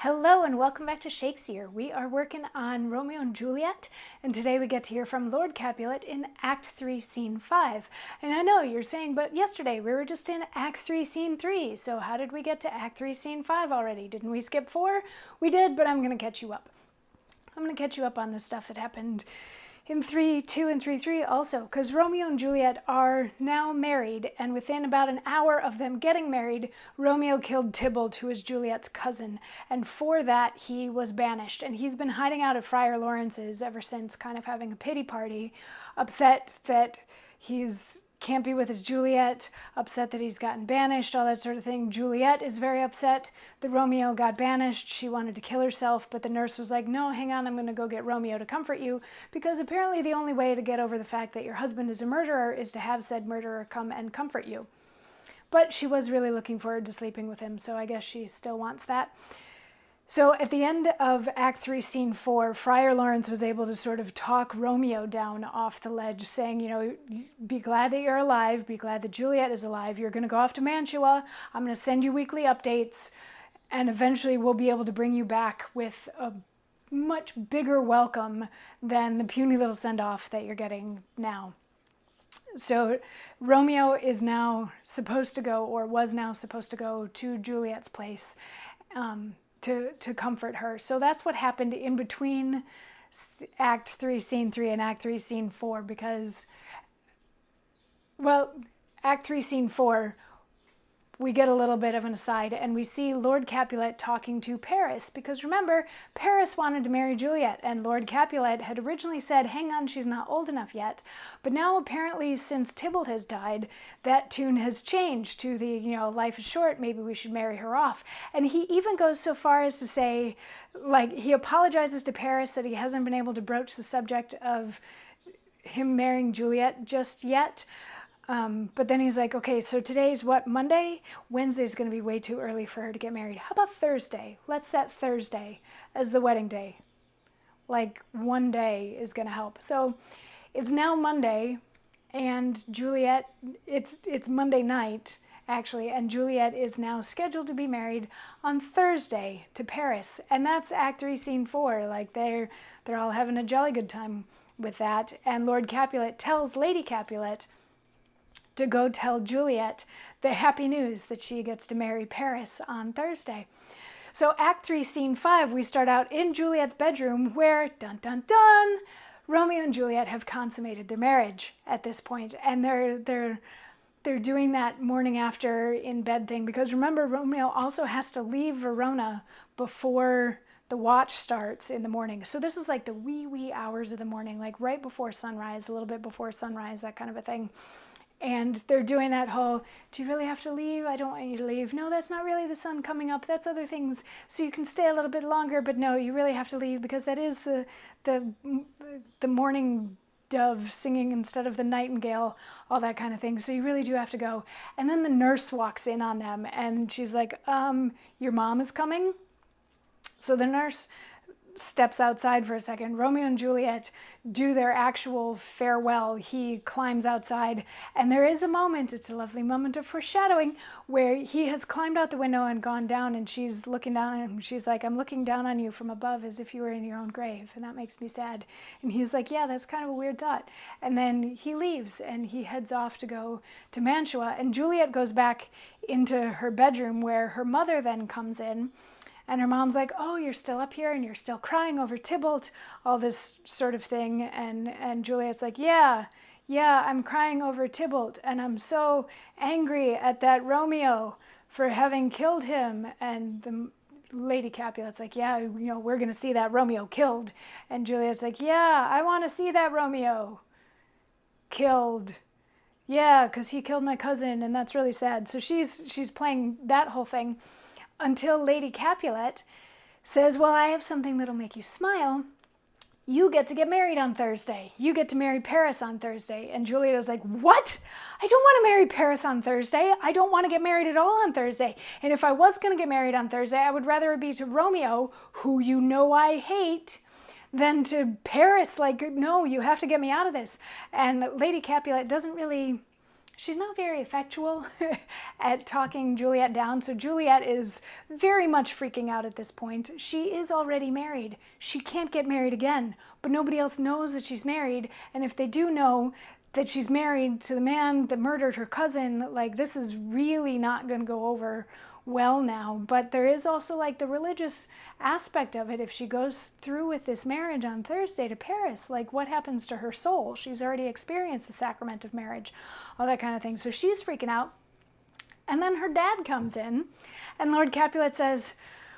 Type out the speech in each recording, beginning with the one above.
Hello and welcome back to Shakesyear. We are working on Romeo and Juliet, and today we get to hear from Lord Capulet in Act 3, Scene 5. And I know you're saying, but yesterday we were just in Act 3, Scene 3, so how did we get to Act 3, Scene 5 already? Didn't we skip 4? We did, but I'm going to catch you up. I'm going to catch you up on the stuff that happened in 3:2 and 3:3 also, because Romeo and Juliet are now married, and within about an hour of them getting married, Romeo killed Tybalt, who is Juliet's cousin, and for that he was banished, and he's been hiding out at Friar Lawrence's ever since, kind of having a pity party, upset that he's can't be with his Juliet, upset that he's gotten banished, all that sort of thing. Juliet is very upset that Romeo got banished. She wanted to kill herself, but the nurse was like, no, hang on, I'm going to go get Romeo to comfort you, because apparently the only way to get over the fact that your husband is a murderer is to have said murderer come and comfort you. But she was really looking forward to sleeping with him, so I guess she still wants that. So at the end of Act 3, Scene 4, Friar Lawrence was able to sort of talk Romeo down off the ledge, saying, you know, be glad that you're alive, be glad that Juliet is alive, you're going to go off to Mantua, I'm going to send you weekly updates, and eventually we'll be able to bring you back with a much bigger welcome than the puny little send-off that you're getting now. So Romeo is now supposed to go, or was now supposed to go, to Juliet's place, to comfort her. So that's what happened in between Act 3, Scene 3 and Act 3, Scene 4, because, well, Act 3, Scene 4, we get a little bit of an aside, and we see Lord Capulet talking to Paris, because remember, Paris wanted to marry Juliet, and Lord Capulet had originally said, hang on, she's not old enough yet. But now apparently, since Tybalt has died, that tune has changed to the, you know, life is short, maybe we should marry her off. And he even goes so far as to say, like, he apologizes to Paris that he hasn't been able to broach the subject of him marrying Juliet just yet. But then he's like, okay, so today's what, Monday? Wednesday's going to be way too early for her to get married. How about Thursday? Let's set Thursday as the wedding day. Like, one day is going to help. So it's now Monday, and Juliet, it's Monday night, actually, and Juliet is now scheduled to be married on Thursday to Paris. And that's Act 3, Scene 4. Like, they're all having a jolly good time with that. And Lord Capulet tells Lady Capulet to go tell Juliet the happy news that she gets to marry Paris on Thursday. So Act 3, Scene 5, we start out in Juliet's bedroom where, dun dun dun, Romeo and Juliet have consummated their marriage at this point, and they're doing that morning after in bed thing, because remember, Romeo also has to leave Verona before the watch starts in the morning. So this is like the wee hours of the morning, like right before sunrise, a little bit before sunrise, that kind of a thing. And they're doing that whole, do you really have to leave? I don't want you to leave. No, that's not really the sun coming up. That's other things. So you can stay a little bit longer, but no, you really have to leave, because that is the morning dove singing instead of the nightingale, all that kind of thing. So you really do have to go. And then the nurse walks in on them, and she's like, your mom is coming? So the nurse steps outside for a second. Romeo and Juliet do their actual farewell. He climbs outside, and there is a moment, it's a lovely moment of foreshadowing, where he has climbed out the window and gone down, and she's looking down at him. She's like, I'm looking down on you from above as if you were in your own grave, and that makes me sad. And he's like, yeah, that's kind of a weird thought. And then he leaves, and he heads off to go to Mantua, and Juliet goes back into her bedroom, where her mother then comes in. And her mom's like, oh, you're still up here and you're still crying over Tybalt, all this sort of thing. And Juliet's like, yeah, I'm crying over Tybalt, and I'm so angry at that Romeo for having killed him. And the Lady Capulet's like, yeah, you know, we're going to see that Romeo killed. And Juliet's like, yeah, I want to see that Romeo killed. Yeah, because he killed my cousin, and that's really sad. So she's playing that whole thing, until Lady Capulet says, well, I have something that'll make you smile. You get to get married on Thursday. You get to marry Paris on Thursday. And Juliet is like, what? I don't want to marry Paris on Thursday. I don't want to get married at all on Thursday. And if I was going to get married on Thursday, I would rather it be to Romeo, who you know I hate, than to Paris. Like, no, you have to get me out of this. And Lady Capulet doesn't really she's not very effectual at talking Juliet down. So Juliet is very much freaking out at this point. She is already married. She can't get married again, but nobody else knows that she's married. And if they do know that she's married to the man that murdered her cousin, like, this is really not going to go over well now. But there is also like the religious aspect of it. If she goes through with this marriage on Thursday to Paris, like, what happens to her soul? She's already experienced the sacrament of marriage, all that kind of thing. So she's freaking out. And then her dad comes in, and Lord Capulet says,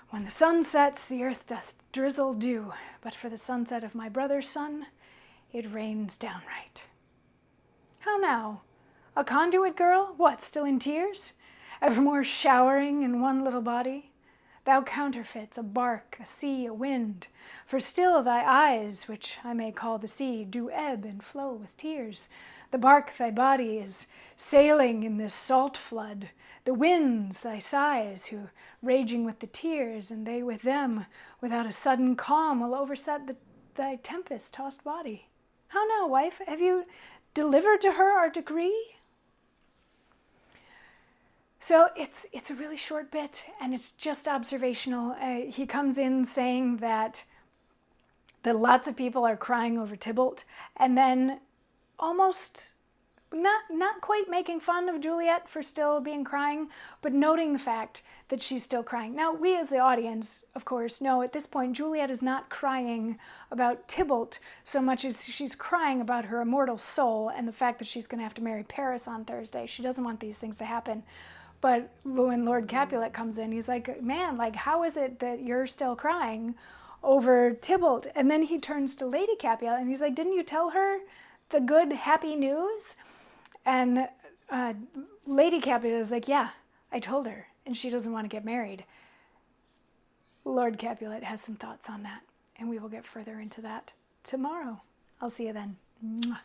"When the sun sets, the earth doth drizzle dew, but for the sunset of my brother's son, it rains downright." How now? A conduit girl? What, still in tears? Evermore showering in one little body? Thou counterfeits, a bark, a sea, a wind, for still thy eyes, which I may call the sea, do ebb and flow with tears. The bark thy body is sailing in this salt flood, the winds thy sighs, who, raging with the tears, and they with them, without a sudden calm, will overset thy tempest-tossed body. How now, wife? Have you delivered to her our decree? So it's a really short bit, and it's just observational. He comes in saying that lots of people are crying over Tybalt, and then almost not quite making fun of Juliet for still being crying, but noting the fact that she's still crying. Now, we as the audience, of course, know at this point Juliet is not crying about Tybalt so much as she's crying about her immortal soul and the fact that she's going to have to marry Paris on Thursday. She doesn't want these things to happen. But when Lord Capulet comes in, he's like, man, like, how is it that you're still crying over Tybalt? And then he turns to Lady Capulet and he's like, didn't you tell her the good, happy news? And Lady Capulet is like, yeah, I told her, and she doesn't want to get married. Lord Capulet has some thoughts on that, and we will get further into that tomorrow. I'll see you then. Mwah.